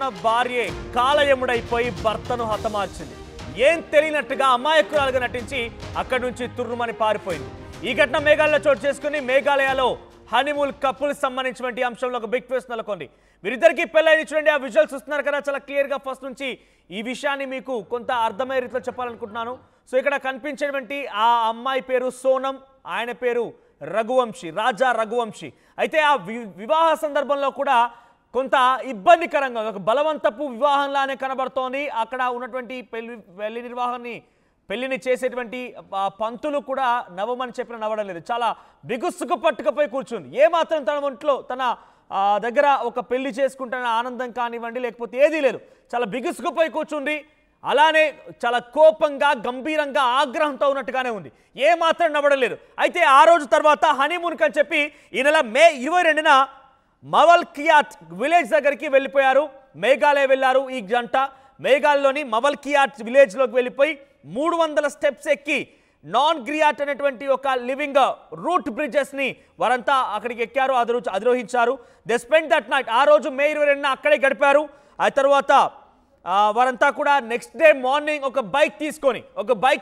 కన్న భార్యే కాలయముడైపోయి భర్తను హతమార్చింది. ఏం తెలియనట్టుగా అమాయకురాలుగా నటించి అక్కడి నుంచి తుర్రుమని పారిపోయింది. ఈ ఘటన మేఘాలయలో చోటు చేసుకుని మేఘాలయలో హనీమూన్ కపుల్ సంబంధించినటువంటి అంశంలో ఒక బిగ్ ట్విస్ట్ నెలకొంది. వీరిద్దరికీ పెళ్ళైంది. చూడండి, ఆ విజువల్స్ చూస్తున్నారు కదా, చాలా క్లియర్గా ఫస్ట్ నుంచి ఈ విషయాన్ని మీకు కొంత అర్థమయ్యే రీతిలో చెప్పాలనుకుంటున్నాను. సో ఇక్కడ కనిపించేటువంటి ఆ అమ్మాయి పేరు సోనం, ఆయన పేరు రఘువంశీ, రాజా రఘువంశీ. అయితే ఆ వివాహ సందర్భంలో కూడా కొంత ఇబ్బందికరంగా ఒక బలవంతపు వివాహంలానే కనబడుతోంది. అక్కడ ఉన్నటువంటి పెళ్లిని చేసేటువంటి పంతులు కూడా నవ్వమని చెప్పిన నవ్వడం లేదు. చాలా బిగుసుకు పట్టుకపోయి కూర్చుంది. ఏమాత్రం తన ఒంట్లో తన దగ్గర ఒక పెళ్లి చేసుకుంటున్న ఆనందం కానివ్వండి, లేకపోతే ఏదీ లేదు. చాలా బిగుసుకుపోయి కూర్చుంది. అలానే చాలా కోపంగా, గంభీరంగా, ఆగ్రహంతో ఉన్నట్టుగానే ఉంది. ఏమాత్రం నవ్వడం లేదు. అయితే ఆ రోజు తర్వాత హనీమూన్కి అని చెప్పి ఈ నెల మే 22న మవల్కియాట్ విలేజ్ దగ్గరికి వెళ్ళిపోయారు. మేఘాలయ వెళ్ళారు ఈ జంట. మేఘాలయలోని మవల్కియాట్ విలేజ్లోకి వెళ్ళిపోయి 300 స్టెప్స్ ఎక్కి నాన్ గ్రియాట్ అనేటువంటి ఒక లివింగ్ రూట్ బ్రిడ్జెస్ని వారంతా అక్కడికి ఎక్కారు, అధిరోహించారు. They spend that night. ఆ రోజు మే 22న అక్కడే గడిపారు. ఆ తర్వాత వారంతా కూడా నెక్స్ట్ డే మార్నింగ్ ఒక బైక్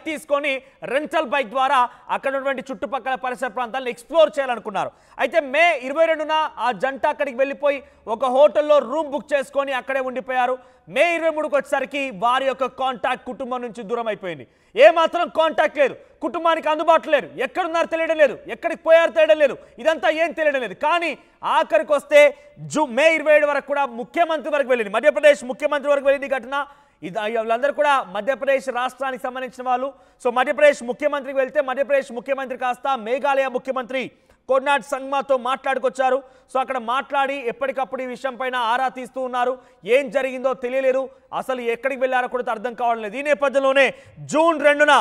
తీసుకొని రెంటల్ బైక్ ద్వారా అక్కడ ఉన్నటువంటి చుట్టుపక్కల పరిసర ప్రాంతాలను ఎక్స్ప్లోర్ చేయాలనుకున్నారు. అయితే మే 22న ఆ జంట అక్కడికి వెళ్ళిపోయి ఒక హోటల్లో రూమ్ బుక్ చేసుకొని అక్కడే ఉండిపోయారు. మే 23కి వచ్చేసరికి వారి యొక్క కాంటాక్ట్ కుటుంబం నుంచి దూరం అయిపోయింది. ఏమాత్రం కాంటాక్ట్ లేదు, కుటుంబానికి అందుబాటులో లేరు, ఎక్కడున్నారు తెలియడం లేదు, ఎక్కడికి పోయారు తెలియడం లేదు, ఇదంతా ఏం తెలియడం లేదు. కానీ ఆఖరికి వస్తే మే 27 వరకు కూడా ముఖ్యమంత్రి వరకు వెళ్ళింది, మధ్యప్రదేశ్ ముఖ్యమంత్రి వరకు వెళ్ళింది ఘటన. వాళ్ళందరూ కూడా మధ్యప్రదేశ్ రాష్ట్రానికి సంబంధించిన వాళ్ళు. సో మధ్యప్రదేశ్ ముఖ్యమంత్రికి వెళ్తే మధ్యప్రదేశ్ ముఖ్యమంత్రి కాస్త మేఘాలయ ముఖ్యమంత్రి కోనార్డ్ సంగ్మాతో మాట్లాడుకొచ్చారు. సో అక్కడ మాట్లాడి ఎప్పటికప్పుడు ఈ విషయం పైన ఆరా తీస్తూ ఉన్నారు. ఏం జరిగిందో తెలియలేదు, అసలు ఎక్కడికి వెళ్ళారో కూడా అర్థం కావడం లేదు. ఈ నేపథ్యంలోనే జూన్ 2న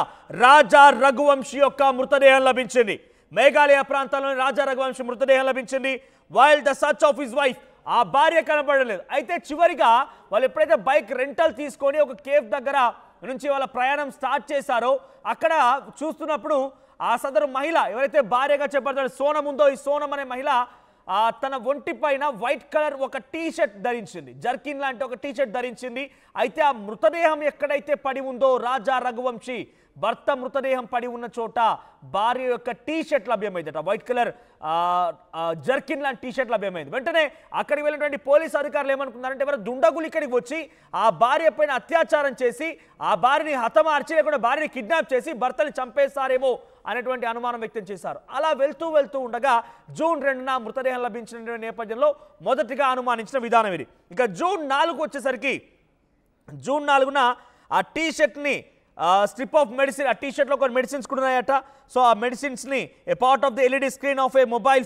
రాజా రఘువంశీ యొక్క మృతదేహం లభించింది. మేఘాలయ ప్రాంతంలోని రాజా రఘువంశీ మృతదేహం లభించింది. While the search of his wife, ఆ భార్య కనపడలేదు. అయితే చివరిగా వాళ్ళు ఎప్పుడైతే బైక్ రెంటల్ తీసుకొని ఒక కేఫ్ దగ్గర నుంచి వాళ్ళ ప్రయాణం స్టార్ట్ చేశారో అక్కడ చూస్తున్నప్పుడు ఆ సదరు మహిళ ఎవరైతే భార్యగా చెప్పబడతాడో సోనం ఉందో, ఈ సోనం అనే మహిళ తన ఒంటి పైన వైట్ కలర్ ఒక టీ షర్ట్ ధరించింది, జర్కిన్ లాంటి ఒక టీ షర్ట్ ధరించింది. అయితే ఆ మృతదేహం ఎక్కడైతే పడి ఉందో రాజా రఘువంశీ భర్త మృతదేహం పడి ఉన్న చోట భార్య యొక్క టీ షర్ట్ లభ్యమైందట, వైట్ కలర్ జర్కిన్ లాంటి టీ షర్ట్ లభ్యమైంది. వెంటనే అక్కడికి వెళ్ళినటువంటి పోలీసు అధికారులు ఏమనుకున్నారంటే ఎవరు దుండగులు ఇక్కడికి వచ్చి ఆ భార్య పైన అత్యాచారం చేసి ఆ భార్యని హతమార్చి లేకుండా భార్యని కిడ్నాప్ చేసి భర్తని చంపేస్తారేమో అనేటువంటి అనుమానం వ్యక్తం చేశారు. అలా వెళ్తూ ఉండగా జూన్ 2న మృతదేహం లభించిన నేపథ్యంలో మొదటిగా అనుమానించిన విధానం ఇది. ఇక జూన్ 4 వచ్చేసరికి జూన్ 4న ఆ టీ షర్ట్ని స్ట్రిప్ ఆఫ్ మెడిసిన్, ఆ టీ షర్ట్లో కొన్ని మెడిసిన్స్ కూడా ఉన్నాయట. సో ఆ మెడిసిన్స్ని a part of the LED screen of a mobile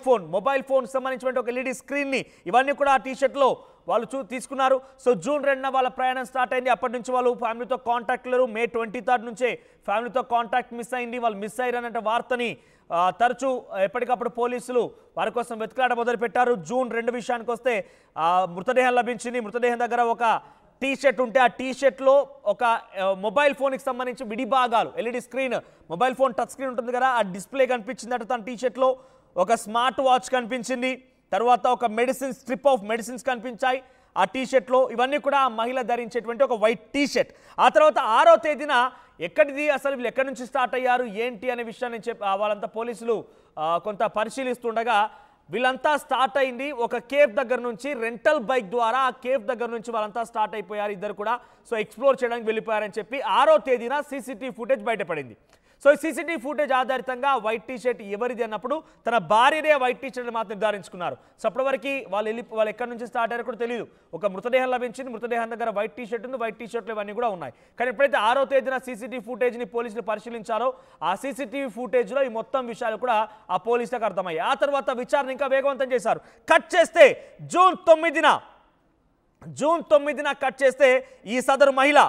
phone సంబంధించిన ఒక ఎల్ఈడి స్క్రీన్ని ఇవన్నీ కూడా ఆ టీ షర్ట్లో వాళ్ళు తీసుకున్నారు. సో జూన్ 2న వాళ్ళ ప్రయాణం స్టార్ట్ అయింది. అప్పటి నుంచి వాళ్ళు ఫ్యామిలీతో కాంటాక్ట్ లేరు. మే 23 నుంచే ఫ్యామిలీతో కాంటాక్ట్ మిస్ అయింది. వాళ్ళు మిస్ అయ్యారనే వార్తని తరచూ ఎప్పటికప్పుడు పోలీసులు వారి కోసం వెతుకులాట మొదలుపెట్టారు. జూన్ 2 విషయానికి వస్తే మృతదేహం లభించింది. మృతదేహం దగ్గర ఒక టీ షర్ట్ ఉంటే ఆ టీ షర్ట్లో ఒక మొబైల్ ఫోన్కి సంబంధించి విడి భాగాలు, LED screen, mobile phone touch screen ఉంటుంది కదా, ఆ డిస్ప్లే కనిపించిందట తన టీ షర్ట్లో. ఒక స్మార్ట్ వాచ్ కనిపించింది. తర్వాత ఒక స్ట్రిప్ ఆఫ్ మెడిసిన్స్ కనిపించాయి ఆ టీ షర్ట్లో. ఇవన్నీ కూడా ఆ మహిళ ధరించేటువంటి ఒక వైట్ టీ షర్ట్. ఆ తర్వాత 6వ తేదీన ఎక్కడిది, అసలు వీళ్ళు ఎక్కడి నుంచి స్టార్ట్ అయ్యారు ఏంటి అనే విషయాన్ని వాళ్ళంతా పోలీసులు కొంత పరిశీలిస్తుండగా వీళ్ళంతా స్టార్ట్ అయింది ఒక కేఫ్ దగ్గర నుంచి, రెంటల్ బైక్ ద్వారా ఆ కేఫ్ దగ్గర నుంచి వాళ్ళంతా స్టార్ట్ అయిపోయారు ఇద్దరు కూడా. సో ఎక్స్ప్లోర్ చేయడానికి వెళ్ళిపోయారని చెప్పి 6వ తేదీన సీసీటీవీ ఫుటేజ్ బయటపడింది. సో ఈ సీసీటీవీ ఫుటేజ్ ఆధారితంగా వైట్ టీ షర్ట్ ఎవరిది అన్నప్పుడు తన భార్యనే వైట్ టీ షర్ట్ మాత్రం నిర్ధారించుకున్నారు. సో అప్పటివరకు వాళ్ళు ఎక్కడి నుంచి స్టార్ట్ అయ్యారో కూడా తెలియదు. ఒక మృతదేహం లభించింది, మృతదేహం దగ్గర వైట్ టీ షర్ట్ ఉంది, వైట్ టీ షర్ట్లు ఇవన్నీ కూడా ఉన్నాయి. కానీ ఎప్పుడైతే 6వ తేదీన సీసీటీవీ ఫుటేజ్ని పోలీసులు పరిశీలించారో ఆ సీసీటీవీ ఫుటేజ్లో ఈ మొత్తం విషయాలు కూడా ఆ పోలీసులకు అర్థమయ్యాయి. ఆ తర్వాత విచారణ ఇంకా వేగవంతం చేశారు. కట్ చేస్తే జూన్ 9న కట్ చేస్తే ఈ సదరు మహిళ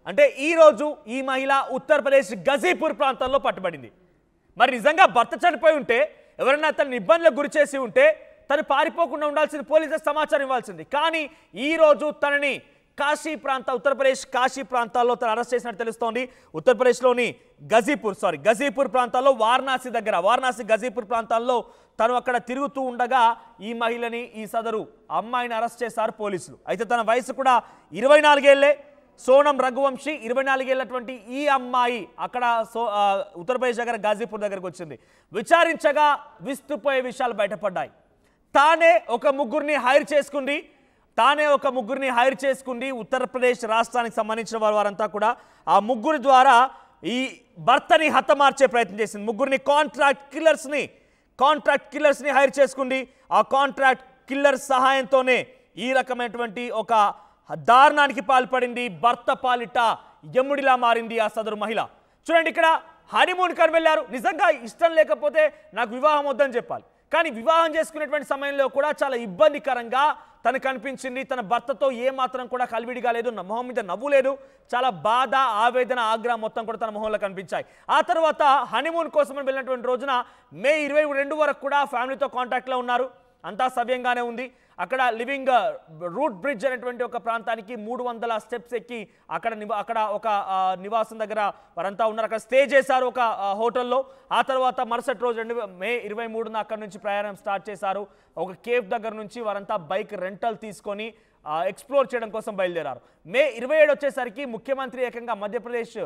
అంటే ఈరోజు ఈ మహిళ ఉత్తరప్రదేశ్ గజీపూర్ ప్రాంతంలో పట్టుబడింది. మరి నిజంగా భర్త చనిపోయి ఉంటే, ఎవరైనా తనని ఇబ్బందులకు గురి చేసి ఉంటే తను పారిపోకుండా ఉండాల్సింది, పోలీసులకు సమాచారం ఇవ్వాల్సింది. కానీ ఈరోజు తనని కాశీ ప్రాంత ఉత్తరప్రదేశ్ కాశీ ప్రాంతాల్లో తను అరెస్ట్ చేసినట్టు తెలుస్తోంది. ఉత్తరప్రదేశ్లోని గజీపూర్ ప్రాంతాల్లో వారణాసి గజీపూర్ ప్రాంతాల్లో తను అక్కడ తిరుగుతూ ఉండగా ఈ మహిళని ఈ సదరు అమ్మాయిని అరెస్ట్ చేశారు పోలీసులు. అయితే తన వయసు కూడా 24 ఏళ్లే. సోనం రఘువంశీ 24 ఏళ్లటువంటి ఈ అమ్మాయి అక్కడ ఉత్తరప్రదేశ్ దగ్గర గాజీపూర్ దగ్గరకు వచ్చింది. విచారించగా విస్తుపోయే విషయాలు బయటపడ్డాయి. తానే ఒక ముగ్గురిని హైర్ చేసుకుంది ఉత్తరప్రదేశ్ రాష్ట్రానికి సంబంధించిన వారంతా కూడా ఆ ముగ్గురి ద్వారా ఈ భర్తని హతమార్చే ప్రయత్నం చేసింది. ముగ్గురిని కాంట్రాక్ట్ కిల్లర్స్ని హైర్ చేసుకుంది. ఆ కాంట్రాక్ట్ కిల్లర్ సహాయంతోనే ఈ రకమైనటువంటి ఒక దారుణానికి పాల్పడింది. భర్త పాలిట యముడిలా మారింది ఆ సదరు మహిళ. చూడండి, ఇక్కడ హనీమూన్ కని వెళ్ళారు. నిజంగా ఇష్టం లేకపోతే నాకు వివాహం వద్దని చెప్పాలి. కానీ వివాహం చేసుకునేటువంటి సమయంలో కూడా చాలా ఇబ్బందికరంగా తనకు కనిపించింది. తన భర్తతో ఏమాత్రం కూడా కలివిడిగా లేదు, మొహం మీద నవ్వు లేదు. చాలా బాధ, ఆవేదన, ఆగ్రహం మొత్తం కూడా తన మొహంలో కనిపించాయి. ఆ తర్వాత హనీమూన్ కోసం వెళ్ళినటువంటి రోజున మే 22 వరకు కూడా ఫ్యామిలీతో కాంటాక్ట్లో ఉన్నారు. అంతా సవ్యంగానే ఉంది. అక్కడ లివింగ్ రూట్ బ్రిడ్జ్ అనేటువంటి ఒక ప్రాంతానికి 300 స్టెప్స్ ఎక్కి అక్కడ ఒక నివాసం దగ్గర వారంతా ఉన్నారు. అక్కడ స్టే చేశారు ఒక హోటల్లో. ఆ తర్వాత మరుసటి రోజు మే 23న అక్కడ నుంచి ప్రయాణం స్టార్ట్ చేశారు. ఒక కేఫ్ దగ్గర నుంచి వారంతా బైక్ రెంటల్ తీసుకొని ఎక్స్ప్లోర్ చేయడం కోసం బయలుదేరారు. మే 27 వచ్చేసరికి ముఖ్యమంత్రి ఏకంగా మధ్యప్రదేశ్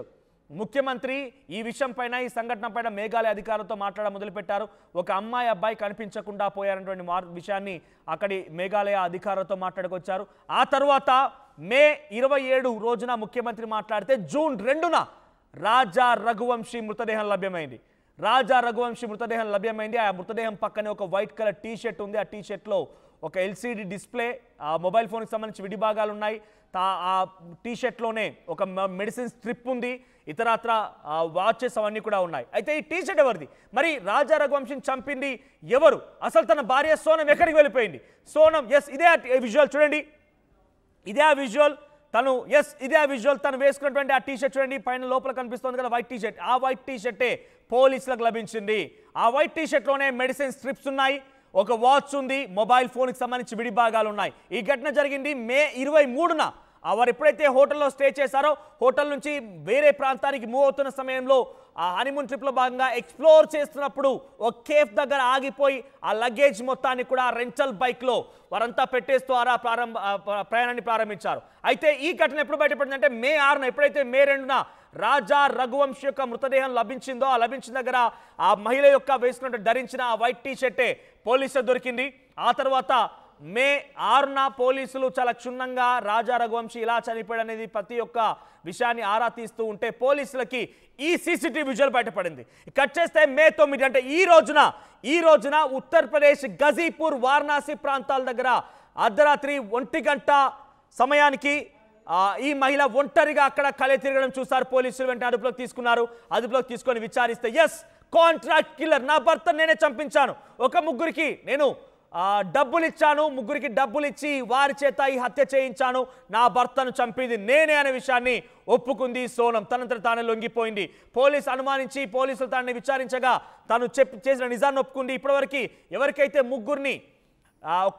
ముఖ్యమంత్రి ఈ విషయం పైన, ఈ సంఘటన పైన మేఘాలయ అధికారులతో మాట్లాడడం మొదలుపెట్టారు. ఒక అమ్మాయి అబ్బాయి కనిపించకుండా పోయారనేటువంటి విషయాన్ని అక్కడి మేఘాలయ అధికారులతో మాట్లాడుకొచ్చారు. ఆ తర్వాత మే 27 రోజున ముఖ్యమంత్రి మాట్లాడితే జూన్ 2న రాజా రఘువంశీ మృతదేహం లభ్యమైంది. ఆ మృతదేహం పక్కనే ఒక వైట్ కలర్ టీ షర్ట్ ఉంది. ఆ టీ షర్ట్లో ఒక LCD డిస్ప్లే, మొబైల్ ఫోన్కి సంబంధించి విడిభాగాలు ఉన్నాయి. ఆ టీ షర్ట్లోనే ఒక మెడిసిన్ స్ట్రిప్ ఉంది. ఇతరత్ర వాచెస్ అవన్నీ కూడా ఉన్నాయి. అయితే ఈ టీ షర్ట్ ఎవరిది? మరి రాజా రఘువంశీని చంపింది ఎవరు? అసలు తన భార్య సోనం ఎక్కడికి వెళ్ళిపోయింది? సోనం, ఇదే విజువల్ చూడండి. ఇదే ఆ విజువల్ తను వేసుకున్నటువంటి ఆ టీ షర్ట్ చూడండి. పైన లోపల కనిపిస్తుంది కదా వైట్ టీ షర్ట్. ఆ వైట్ టీ షర్టే పోలీసులకు లభించింది. ఆ వైట్ టీ షర్ట్లోనే మెడిసిన్ స్ట్రిప్స్ ఉన్నాయి, ఒక వాచ్ ఉంది, మొబైల్ ఫోన్కి సంబంధించి విడిభాగాలు ఉన్నాయి. ఈ ఘటన జరిగింది మే 23న. వారు ఎప్పుడైతే హోటల్లో స్టే చేశారో, హోటల్ నుంచి వేరే ప్రాంతానికి మూవ్ అవుతున్న సమయంలో ఆ హనీమూన్ ట్రిప్లో భాగంగా ఎక్స్ప్లోర్ చేస్తున్నప్పుడు ఒక కేఫ్ దగ్గర ఆగిపోయి ఆ లగేజ్ మొత్తాన్ని కూడా రెంటల్ బైక్లో వారంతా పెట్టేస్తూ ప్రయాణాన్ని ప్రారంభించారు. అయితే ఈ ఘటన ఎప్పుడు బయటపడిందంటే మే 6న, ఎప్పుడైతే మే 2న రాజా రఘువంశీ యొక్క మృతదేహం లభించిందో, ఆ లభించిన దగ్గర ఆ మహిళ యొక్క వేసుకున్నట్టు ధరించిన ఆ వైట్ టీ షర్టే పోలీసులు దొరికింది. ఆ తర్వాత మే 6న పోలీసులు చాలా క్షుణ్ణంగా రాజా రఘువంశీ ఇలా చనిపోయాడనేది ప్రతి ఒక్క విషయాన్ని ఆరా తీస్తూ ఉంటే పోలీసులకి ఈ CCTV విజువల్ బయటపడింది. కట్ చేస్తే మే 9 అంటే ఈ రోజున ఉత్తరప్రదేశ్ గజీపూర్ వారణాసి ప్రాంతాల దగ్గర అర్ధరాత్రి 1 గంట సమయానికి ఈ మహిళ ఒంటరిగా అక్కడ కలే తిరగడం చూశారు పోలీసులు. వెంటనే అదుపులోకి తీసుకొని విచారిస్తే కాంట్రాక్ట్ కిల్లర్, నా భర్త నేనే చంపించాను, ఒక ముగ్గురికి నేను డబ్బులు ఇచ్చాను, ముగ్గురికి డబ్బులు ఇచ్చి వారి చేత ఈ హత్య చేయించాను, నా భర్తను చంపింది నేనే అనే విషయాన్ని ఒప్పుకుంది సోనం. తనంతట తానే లొంగిపోయింది. అనుమానించి పోలీసులు తనని విచారించగా తను చేసిన నిజాన్ని ఒప్పుకుంది. ఇప్పటివరకు ఎవరికైతే ముగ్గురిని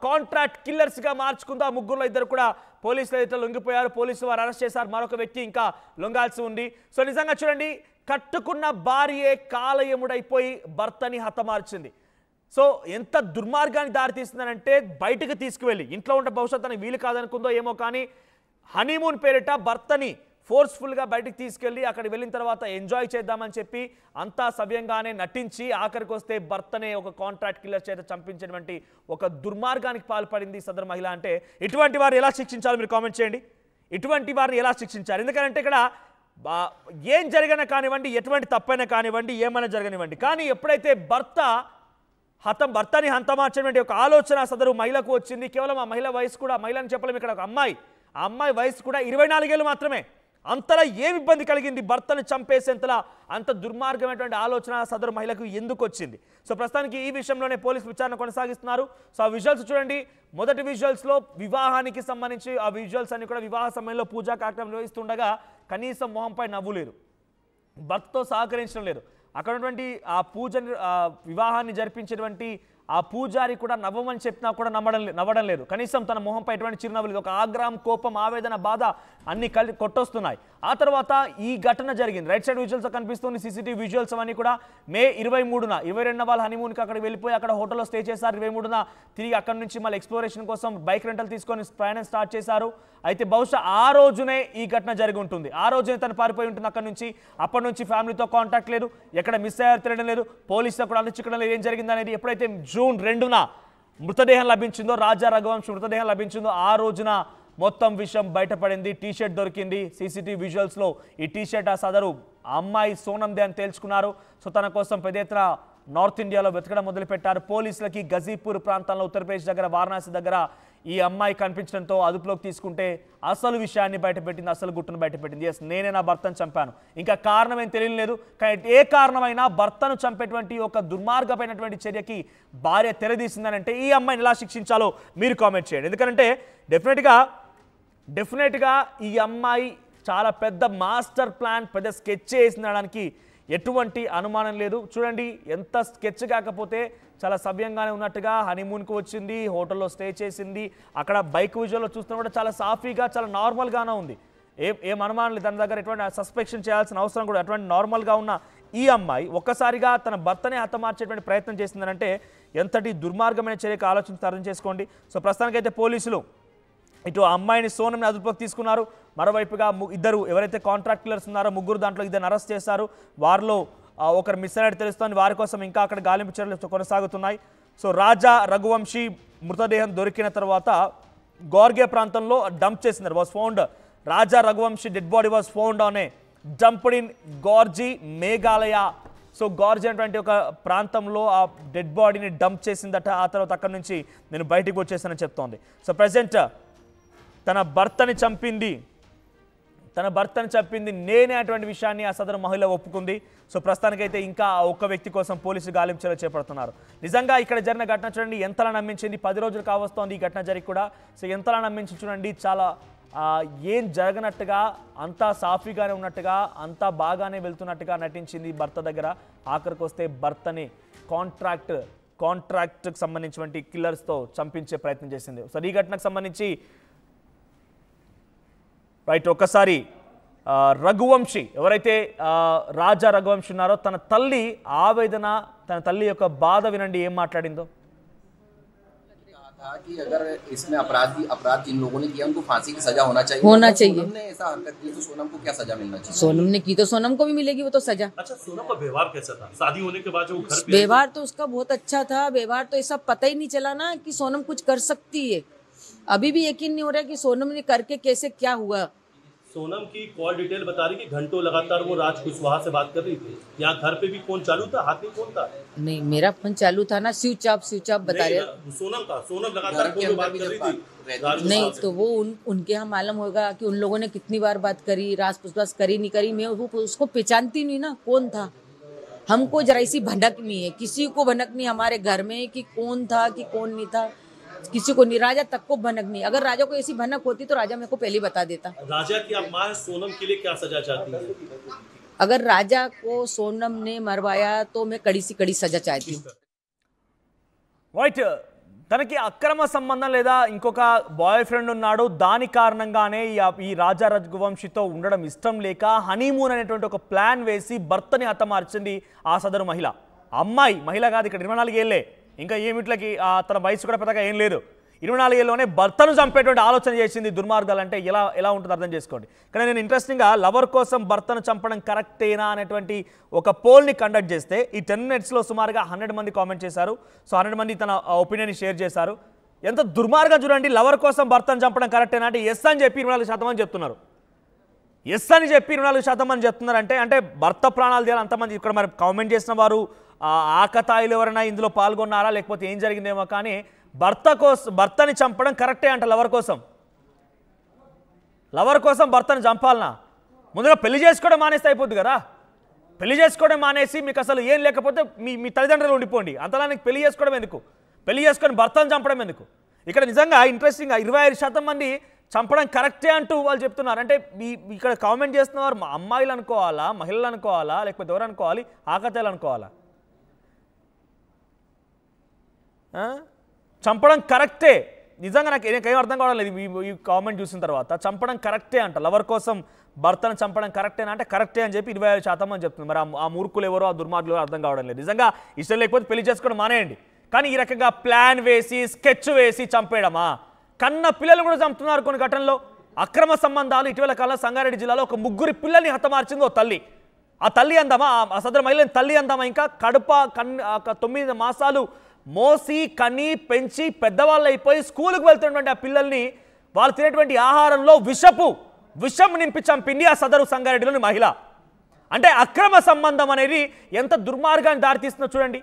కాంట్రాక్ట్ కిల్లర్స్గా మార్చుకుందో ఆ ముగ్గురులో ఇద్దరు కూడా పోలీసులు అయితే లొంగిపోయారు. పోలీసులు వారు అరెస్ట్ చేశారు. మరొక వ్యక్తి ఇంకా లొంగాల్సి ఉంది. సో నిజంగా చూడండి, కట్టుకున్న భార్యే కాలయముడైపోయి భర్తని హతమార్చింది. సో ఎంత దుర్మార్గానికి దారితీస్తుందనంటే బయటకు తీసుకువెళ్ళి ఇంట్లో ఉంటే భవిష్యత్తు తనకు వీలు కాదనుకుందో ఏమో, కానీ హనీమూన్ పేరిట భర్తని ఫోర్స్ఫుల్గా బయటకు తీసుకెళ్ళి అక్కడికి వెళ్ళిన తర్వాత ఎంజాయ్ చేద్దామని చెప్పి అంతా సవ్యంగానే నటించి ఆఖరికి వస్తే భర్తనే ఒక కాంట్రాక్ట్ కిల్లర్ చేత చంపించినటువంటి ఒక దుర్మార్గానికి పాల్పడింది సదరు మహిళ. అంటే ఇటువంటి వారిని ఎలా శిక్షించాలో మీరు కామెంట్ చేయండి. ఇటువంటి వారిని ఎలా శిక్షించాలి? ఎందుకంటే ఇక్కడ ఏం జరిగినా కానివ్వండి, ఎటువంటి తప్పైనా కానివ్వండి, ఏమైనా జరగనివ్వండి, కానీ ఎప్పుడైతే భర్తని హతమార్చినటువంటి ఒక ఆలోచన సదరు మహిళకు వచ్చింది. కేవలం ఆ మహిళ వయసు కూడా, మహిళని చెప్పలేము, ఇక్కడ ఒక అమ్మాయి, ఆ అమ్మాయి వయసు కూడా 24 ఏళ్ళు మాత్రమే. అంతలా ఏమి ఇబ్బంది కలిగింది? భర్తను చంపేసేంతలా అంత దుర్మార్గమైనటువంటి ఆలోచన సదరు మహిళకు ఎందుకు వచ్చింది? సో ప్రస్తుతానికి ఈ విషయంలోనే పోలీసులు విచారణ కొనసాగిస్తున్నారు. సో ఆ విజువల్స్ చూడండి. మొదటి విజువల్స్లో వివాహానికి సంబంధించి ఆ విజువల్స్ అన్ని కూడా వివాహ సమయంలో పూజా కార్యక్రమం నిర్వహిస్తుండగా కనీసం మొహంపై నవ్వు లేదు, భర్తతో సహకరించడం లేదు. అక్కడ ఉన్నటువంటి ఆ వివాహాన్ని జరిపించేటువంటి ఆ పూజారి కూడా నవ్వమని చెప్పినా కూడా నవ్వడం లేదు. కనీసం తన మొహంపై ఎటువంటి చిరునవ్వు లేదు. ఒక ఆగ్రహం, కోపం, ఆవేదన, బాధ అన్ని కొట్టొస్తున్నాయి. ఆ తర్వాత ఈ ఘటన జరిగింది. రైట్ సైడ్ విజువల్స్ కనిపిస్తుంది, సీసీటీవీ విజువల్స్ అవన్నీ కూడా. మే 23న 22న వాళ్ళు హనీమూన్కి అక్కడ వెళ్ళిపోయి అక్కడ హోటల్లో స్టే చేశారు. 23న తిరిగి అక్కడ నుంచి మళ్ళీ ఎక్స్ప్లోరేషన్ కోసం బైక్ రెంటల్ తీసుకొని ప్రయాణం స్టార్ట్ చేశారు. అయితే బహుశా ఆ రోజునే ఈ ఘటన జరిగి ఉంటుంది. ఆ రోజునే తను పారిపోయి ఉంటుంది అక్కడ నుంచి. అప్పటి నుంచి ఫ్యామిలీతో కాంటాక్ట్ లేదు, ఎక్కడ మిస్ అయ్యారు తెలియడం లేదు, పోలీసులు కూడా ఆలోచించడం లేదు ఏం జరిగింది అనేది. ఎప్పుడైతే జూన్ 2న మృతదేహం లభించిందో, రాజా రఘువంశీ మృతదేహం లభించిందో, ఆ రోజున మొత్తం విషయం బయటపడింది. టీషర్ట్ దొరికింది సీసీటీవీ విజువల్స్లో. ఈ టీషర్ట్ ఆ సదరు అమ్మాయి సోనందే అని తేల్చుకున్నారు. సో తన కోసం పెద్ద ఎత్తున నార్త్ ఇండియాలో వెతకడం మొదలుపెట్టారు. పోలీసులకి గజీపూర్ ప్రాంతంలో, ఉత్తరప్రదేశ్ దగ్గర, వారణాసి దగ్గర ఈ అమ్మాయి కనిపించడంతో అదుపులోకి తీసుకుంటే అసలు విషయాన్ని బయటపెట్టింది, అసలు గుట్టును బయటపెట్టింది. ఎస్, నేనే నా భర్తను చంపాను. ఇంకా కారణం ఏం తెలియలేదు. కానీ ఏ కారణమైనా భర్తను చంపేటువంటి ఒక దుర్మార్గమైనటువంటి చర్యకి భార్య తెరదీసిందని అంటే ఈ అమ్మాయిని ఎలా శిక్షించాలో మీరు కామెంట్ చేయండి. ఎందుకంటే డెఫినెట్గా ఈ అమ్మాయి చాలా పెద్ద మాస్టర్ ప్లాన్, పెద్ద స్కెచ్ వేసిందనడానికి ఎటువంటి అనుమానం లేదు. చూడండి, ఎంత స్కెచ్ కాకపోతే చాలా సవ్యంగానే ఉన్నట్టుగా హనీమూన్కి వచ్చింది, హోటల్లో స్టే చేసింది. అక్కడ బైక్ విజువల్లో చూస్తున్నా కూడా చాలా సాఫీగా, చాలా నార్మల్గానే ఉంది. ఏం అనుమానం లేదు. తన దగ్గర ఎటువంటి సస్పెక్షన్ చేయాల్సిన అవసరం కూడా, అటువంటి నార్మల్గా ఉన్న ఈ అమ్మాయి ఒక్కసారిగా తన భర్తనే హతమార్చేటువంటి ప్రయత్నం చేసిందనంటే ఎంతటి దుర్మార్గమైన చర్యకు ఆలోచించి అర్థం చేసుకోండి. సో ప్రస్తుతానికైతే పోలీసులు ఇటు అమ్మాయిని సోనంని అదుపులోకి తీసుకున్నారు. మరోవైపుగా ఇద్దరు ఎవరైతే కాంట్రాక్ట్ కిల్లర్స్ ఉన్నారో ముగ్గురు, దాంట్లో ఇద్దరు అరెస్ట్ చేశారు. వారిలో ఒకరు మిస్ అయినట్టు తెలుస్తోంది. వారి కోసం ఇంకా అక్కడ గాలింపు చర్యలు కొనసాగుతున్నాయి. సో రాజా రఘువంశీ మృతదేహం దొరికిన తర్వాత గోర్గే ప్రాంతంలో డంప్ చేసింది. Was found Raja Raghuvanshi dead body was found on a dumped in gorge, Meghalaya. So gorge అనేటువంటి ఒక ప్రాంతంలో ఆ డెడ్ బాడీని డంప్ చేసిందట. ఆ తర్వాత అక్కడి నుంచి నేను బయటికి వచ్చేసానని చెప్తోంది. సో ప్రజెంట్ తన భర్తని చంపింది నేనే అటువంటి విషయాన్ని ఆ సదరు మహిళ ఒప్పుకుంది. సో ప్రస్తుతానికైతే ఇంకా ఒక్క వ్యక్తి కోసం పోలీసు గాలింపు చర్యలు చేపడుతున్నారు. నిజంగా ఇక్కడ జరిగిన ఘటన చూడండి, ఎంతలా నమ్మించింది. 10 రోజులు కావస్తోంది ఈ ఘటన జరిగి కూడా. సో ఎంతలా నమ్మించి చూడండి, చాలా ఏం జరగనట్టుగా, అంతా సాఫీగానే ఉన్నట్టుగా, అంతా బాగానే వెళ్తున్నట్టుగా నటించింది భర్త దగ్గర. ఆఖరికి వస్తే భర్తని కాంట్రాక్ట్కి సంబంధించినటువంటి కిల్లర్స్తో చంపించే ప్రయత్నం చేసింది. సో ఈ ఘటనకు సంబంధించి రైట్ ఒక్కసారి రఘువంశీ ఎవరైతే రాజా రఘువంశీ ఉన్నారో తన తల్లి ఆవేదన, తన తల్లి యొక్క బాధ వినండి ఏం మాట్లాడిందో. कि अगर इसमें अपराध जिन लोगों ने किया उनको फांसी की सजा होना चाहिए। सोनम ने ऐसा हरकत की तो सोनम को क्या सजा मिलना चाहिए? सोनम ने की तो सोनम को भी मिलेगी वो तो सजा। अच्छा, सोनम का व्यवहार कैसा था शादी होने के बाद? जो घर पे व्यवहार तो उसका बहुत अच्छा था। व्यवहार तो ऐसा पता ही नहीं चला ना कि सोनम कुछ कर सकती है। अभी भी यकीन नहीं हो रहा कि सोनम ने करके कैसे क्या हुआ। सोनम की कॉल डिटेल बता रही कि घंटों लगातार वो राज कुशवाहा से बात कर रही थी। यहाँ घर पे भी फोन चालू था, हाथ में फोन था? नहीं, मेरा फोन चालू था ना, स्विच ऑफ बता रहे। सोनम लगातार फोन पे बात कर रही थी। नहीं तो वो उनके यहाँ मालूम होगा कि उन लोगों ने कितनी बार बात करी, राज पुछताछ करी नहीं करी। मैं उसको पहचानती नहीं ना कौन था। हमको जरा सी भनक नहीं है, किसी को भनक नहीं हमारे घर में कि कौन था कि कौन नहीं था, किसी को नहीं। राजा तक को भनक नहीं। अगर राजा को ऐसी भनक होती तो राजा मेरे को पहले बता देता। राजा की आप मां सोनम के लिए क्या सजा चाहती है? अगर राजा को सोनम ने मरवाया तो मैं कड़ी सी कड़ी सजा चाहती हूँ। రైట్, తనకి అక్రమ సంబంధం లేదా ఇంకొక బాయ్ ఫ్రెండ్ ఉన్నాడు. దాని కారణంగానే ఈ రాజా రఘువంశీతో ఉండడం ఇష్టం లేక హనీమూన్ అనేటువంటి ఒక ప్లాన్ వేసి భర్తని హతమార్చింది ఆ సదరు మహిళ. మహిళ కాదు, ఇక్కడ 24 ఏళ్ళే, ఇంకా ఏమిట్లకి తన వయసు కూడా పెద్దగా ఏం లేదు. 24 ఏళ్ళలోనే భర్తను చంపేటువంటి ఆలోచన చేసింది. దుర్మార్గాలు అంటే ఎలా ఉంటుందో అర్థం చేసుకోండి. కానీ నేను ఇంట్రెస్టింగ్గా లవర్ కోసం భర్తను చంపడం కరెక్టేనా అనేటువంటి ఒక పోల్ని కండక్ట్ చేస్తే ఈ 10 మినిట్స్లో సుమారుగా 100 మంది కామెంట్ చేశారు. సో 100 మంది తన ఒపీనియన్ షేర్ చేశారు. ఎంత దుర్మార్గం చూడండి. లవర్ కోసం భర్తను చంపడం కరెక్టేనా అంటే ఎస్ అని చెప్పి 24% చెప్తున్నారు. ఎస్ అని చెప్పి 24% చెప్తున్నారు. అంటే భర్త ప్రాణాలు తీయాలి అంతమంది. ఇక్కడ మరి కామెంట్ చేసిన వారు ఆకతాయిలు ఎవరైనా ఇందులో పాల్గొన్నారా లేకపోతే ఏం జరిగిందేమో, కానీ భర్తని చంపడం కరెక్టే అంట. లవర్ కోసం భర్తని చంపాలనా? ముందుగా పెళ్లి చేసుకోవడం మానేస్తే అయిపోద్ది కదా. పెళ్లి చేసుకోవడం మానేసి మీకు అసలు ఏం లేకపోతే మీ తల్లిదండ్రులు ఉండిపోండి. అంతలా నీకు పెళ్లి చేసుకోవడం ఎందుకు? పెళ్లి చేసుకొని భర్తను చంపడం ఎందుకు? ఇక్కడ నిజంగా ఇంట్రెస్టింగ్గా 25% మంది చంపడం కరెక్టే అంటూ వాళ్ళు చెప్తున్నారు. అంటే ఇక్కడ కామెంట్ చేస్తున్నవారు అమ్మాయిలు అనుకోవాలా, మహిళలు అనుకోవాలా, లేకపోతే ఎవరు అనుకోవాలి, ఆకతాయిలు అనుకోవాలా? చంపడం కరెక్టే. నిజంగా నాకేం అర్థం కావట్లేదు ఈ కామెంట్ చూసిన తర్వాత. చంపడం కరెక్టే అంట, లవర్ కోసం భర్తను చంపడం కరెక్టేనా అంటే కరెక్టే అని చెప్పి 25% అని చెప్తుంది. మరి ఆ మూర్ఖులు ఎవరో ఆ దుర్మార్గులు అర్థం కావడం లేదు. నిజంగా ఇష్టం లేకపోతే పెళ్లి చేసుకోవడం మానేయండి, కానీ ఈ రకంగా ప్లాన్ వేసి స్కెచ్ వేసి చంపేయడమా? కన్న పిల్లలు కూడా చంపుతున్నారు కొన్ని ఘటనలో. అక్రమ సంబంధాలు. ఇటీవల కాలంలో సంగారెడ్డి జిల్లాలో ఒక 3 పిల్లల్ని హతమార్చింది ఓ తల్లి. ఆ తల్లి అందామా, ఆ సదరు మహిళని తల్లి అందామా? ఇంకా కడుప 9 మాసాలు మోసి కని పెంచి పెద్దవాళ్ళు అయిపోయి స్కూల్కి వెళ్తున్నటువంటి ఆ పిల్లల్ని వాళ్ళు తినేటువంటి ఆహారంలో విషం నింపి చంపింది ఆ సదరు సంగారెడ్డిలోని మహిళ. అంటే అక్రమ సంబంధం అనేది ఎంత దుర్మార్గాన్ని దారితీస్తుందో చూడండి.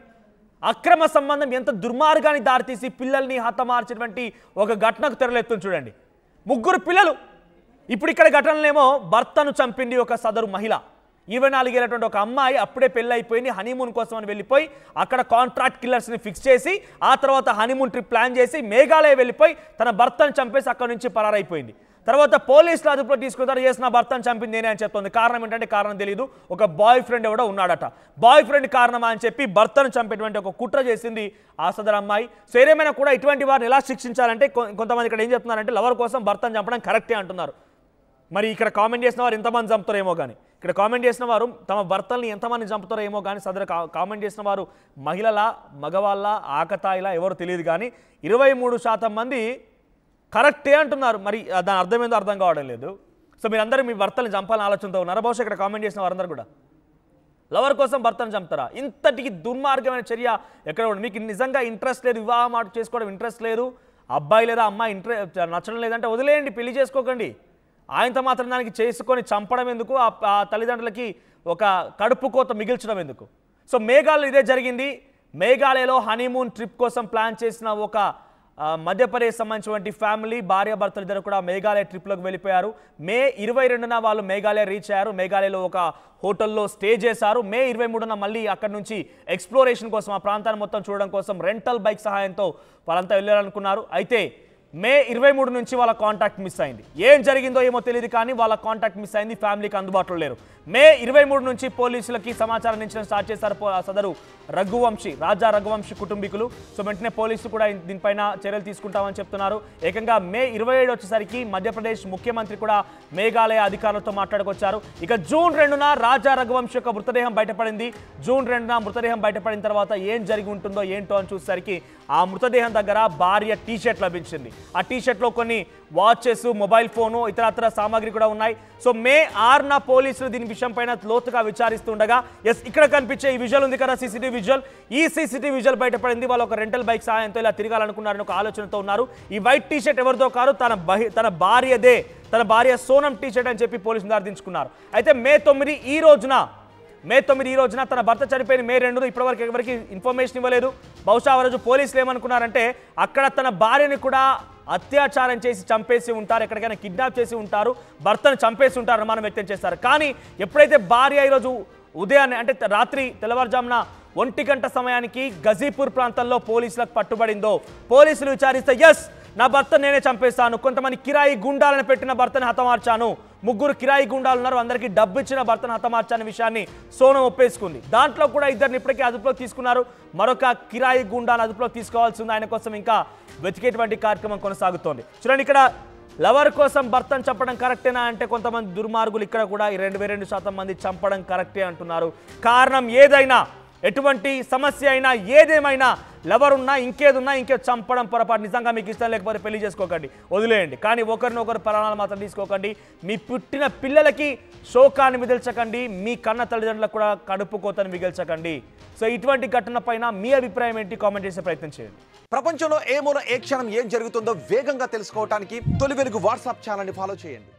అక్రమ సంబంధం ఎంత దుర్మార్గాన్ని దారితీసి పిల్లల్ని హతమార్చినటువంటి ఒక ఘటనకు తెరలేస్తుంది చూడండి. 3 పిల్లలు. ఇప్పుడు ఇక్కడ ఘటనలేమో భర్తను చంపింది ఒక సదరు మహిళ. 24 ఏళ్ళటువంటి ఒక అమ్మాయి అప్పుడే పెళ్ళి అయిపోయింది, హనీమూన్ కోసం అని వెళ్ళిపోయి అక్కడ కాంట్రాక్ట్ కిల్లర్స్ని ఫిక్స్ చేసి ఆ తర్వాత హనీమూన్ ట్రిప్ ప్లాన్ చేసి మేఘాలయ వెళ్ళిపోయి తన భర్తను చంపేసి అక్కడ నుంచి పరారైపోయింది. తర్వాత పోలీసులు అదుపులో తీసుకుంటారు, చేసిన భర్తను చంపింది నేనే అని చెప్తుంది. కారణం ఏంటంటే కారణం తెలియదు, ఒక బాయ్ ఫ్రెండ్ ఎవడో ఉన్నాడట. బాయ్ ఫ్రెండ్ కారణమా అని చెప్పి భర్తను చంపేటువంటి ఒక కుట్ర చేసింది ఆ సదరు అమ్మాయి. సో ఏదేమైనా కూడా ఇటువంటి వారిని ఎలా శిక్షించాలంటే కొంతమంది ఇక్కడ ఏం చెప్తున్నారంటే లవర్ కోసం భర్తను చంపడం కరెక్టే అంటున్నారు. మరి ఇక్కడ కామెంట్ చేసిన వారు ఎంతమంది చంపుతారేమో కానీ, ఇక్కడ కామెంట్ చేసిన వారు తమ భర్తల్ని ఎంతమంది చంపుతారో ఏమో కానీ సదరు కామెంట్ చేసిన వారు మహిళల మగవాళ్ళ ఆకతాయిలా ఎవరు తెలియదు కానీ 23% మంది కరెక్టే అంటున్నారు. మరి దాని అర్థం ఏందో అర్థం కావడం లేదు. సో మీరందరూ మీ భర్తల్ని చంపాలని ఆలోచనతో ఉన్నారు. బహుశా ఇక్కడ కామెంట్ చేసిన వారందరూ కూడా లవర్ కోసం భర్తను చంపుతారా? ఇంతటికి దుర్మార్గమైన చర్య ఎక్కడ కూడా. మీకు నిజంగా ఇంట్రెస్ట్ లేదు, వివాహం చేసుకోవడం ఇంట్రెస్ట్ లేదు, అబ్బాయి లేదా అమ్మాయి నచ్చడం లేదంటే వదిలేయండి, పెళ్లి చేసుకోకండి. ఆయనతో మాత్రం దానికి చేసుకొని చంపడం ఎందుకు? ఆ తల్లిదండ్రులకి ఒక కడుపు కోత మిగిల్చడం ఎందుకు? సో మేఘాలయ ఇదే జరిగింది. మేఘాలయలో హనీమూన్ ట్రిప్ కోసం ప్లాన్ చేసిన ఒక మధ్యప్రదేశ్ సంబంధించినటువంటి ఫ్యామిలీ భార్యాభర్తలు ఇద్దరు కూడా మేఘాలయ ట్రిప్లోకి వెళ్ళిపోయారు. మే 22న వాళ్ళు మేఘాలయ రీచ్ అయ్యారు. మేఘాలయలో ఒక హోటల్లో స్టే చేశారు. మే 23న మళ్ళీ అక్కడి నుంచి ఎక్స్ప్లోరేషన్ కోసం ఆ ప్రాంతాన్ని మొత్తం చూడడం కోసం రెంటల్ బైక్ సహాయంతో వాళ్ళంతా వెళ్ళాలనుకున్నారు. అయితే మే 23 నుంచి వాళ్ళ కాంటాక్ట్ మిస్ అయింది. ఏం జరిగిందో ఏమో తెలియదు కానీ వాళ్ళ కాంటాక్ట్ మిస్ అయింది, ఫ్యామిలీకి అందుబాటులో లేరు. మే 23 నుంచి పోలీసులకి సమాచారం ఇచ్చడం స్టార్ట్ చేశారు సదరు రాజా రఘువంశీ కుటుంబీకులు. సో వెంటనే పోలీసులు కూడా దీనిపైన చర్యలు తీసుకుంటామని చెప్తున్నారు. ఏకంగా మే 27 వచ్చేసరికి మధ్యప్రదేశ్ ముఖ్యమంత్రి కూడా మేఘాలయ అధికారులతో మాట్లాడుకొచ్చారు. ఇక జూన్ 2న రాజా రఘువంశీ యొక్క మృతదేహం బయటపడింది. జూన్ 2న మృతదేహం బయటపడిన తర్వాత ఏం జరిగి ఉంటుందో ఏంటో అని చూసేసరికి ఆ మృతదేహం దగ్గర భార్య టీషర్ట్ లభించింది. ఆ టీషర్ట్లో కొన్ని వాచెస్, మొబైల్ ఫోను, ఇతరత్ర సామాగ్రి కూడా ఉన్నాయి. సో మే 6న పోలీసులు దీని విషయం పైన లోతుగా విచారిస్తుండగా ఇక్కడ కనిపించే ఈ విజువల్ ఉంది కదా, సీసీటీవీ విజువల్, ఈ సీసీటీవీ విజువల్ బయటపడింది. వాళ్ళు ఒక రెంటల్ బైక్ సహాయంతో ఇలా తిరగాలనుకున్నారని ఒక ఆలోచనతో ఉన్నారు. ఈ వైట్ టీషర్ట్ ఎవరిదో కాదు, తన భార్యదే, తన భార్య సోనం టీషర్ట్ అని చెప్పి పోలీసులు నిర్ధారించుకున్నారు. అయితే మే 9 ఈ రోజున తన భర్త చనిపోయిన మే 2 ఇప్పటివరకు ఎవరికి ఇన్ఫర్మేషన్ ఇవ్వలేదు. బహుశా ఆ రోజు పోలీసులు ఏమనుకున్నారంటే అక్కడ తన భార్యని కూడా అత్యాచారం చేసి చంపేసి ఉంటారు, ఎక్కడికైనా కిడ్నాప్ చేసి ఉంటారు, భర్తను చంపేసి ఉంటారు అనుమానం వ్యక్తం చేస్తారు. కానీ ఎప్పుడైతే భార్య ఈరోజు ఉదయాన్నే అంటే రాత్రి తెల్లవారుజామున 1 గంట సమయానికి గజీపూర్ ప్రాంతంలో పోలీసులకు పట్టుబడిందో, పోలీసులు విచారిస్తే ఎస్ నా భర్త నేనే చంపేస్తాను, కొంతమంది కిరాయి గుండాలను పెట్టిన భర్తను హతమార్చాను, 3 కిరాయి గుండాలు ఉన్నారు, అందరికీ డబ్బు ఇచ్చిన భర్తను హతమార్చానే విషయాన్ని సోనం ఒప్పేసుకుంది. దాంట్లో కూడా ఇద్దరిని ఇప్పటికే అదుపులోకి తీసుకున్నారు. మరొక కిరాయి గుండాను అదుపులోకి తీసుకోవాల్సి ఉంది. ఆయన కోసం ఇంకా వెతికేటువంటి కార్యక్రమం కొనసాగుతోంది. చూడండి, ఇక్కడ లవర్ కోసం భర్తను చంపడం కరెక్టేనా అంటే కొంతమంది దుర్మార్గులు ఇక్కడ కూడా 22% మంది చంపడం కరెక్టే అంటున్నారు. కారణం ఏదైనా, ఎటువంటి సమస్య అయినా, ఏదేమైనా, లవర్ ఉన్నా ఇంకేదున్నా చంపడం పొరపాటు. నిజంగా మీకు ఇష్టం లేకపోతే పెళ్లి చేసుకోకండి, వదిలేయండి. కానీ ఒకరినొకరు ప్రాణాలు మాత్రం తీసుకోకండి. మీ పుట్టిన పిల్లలకి శోకాన్ని మిగిల్చకండి, మీ కన్న తల్లిదండ్రులకు కూడా కడుపు కోతను మిగిల్చకండి. సో ఇటువంటి ఘటన పైన మీ అభిప్రాయం ఏంటి? కామెంట్ చేసే ప్రయత్నం చేయండి. ప్రపంచంలో ఏ మూల ఏ క్షణం ఏం జరుగుతుందో వేగంగా తెలుసుకోవడానికి తొలి వెలుగు వాట్సాప్ ఛానల్ని ఫాలో చేయండి.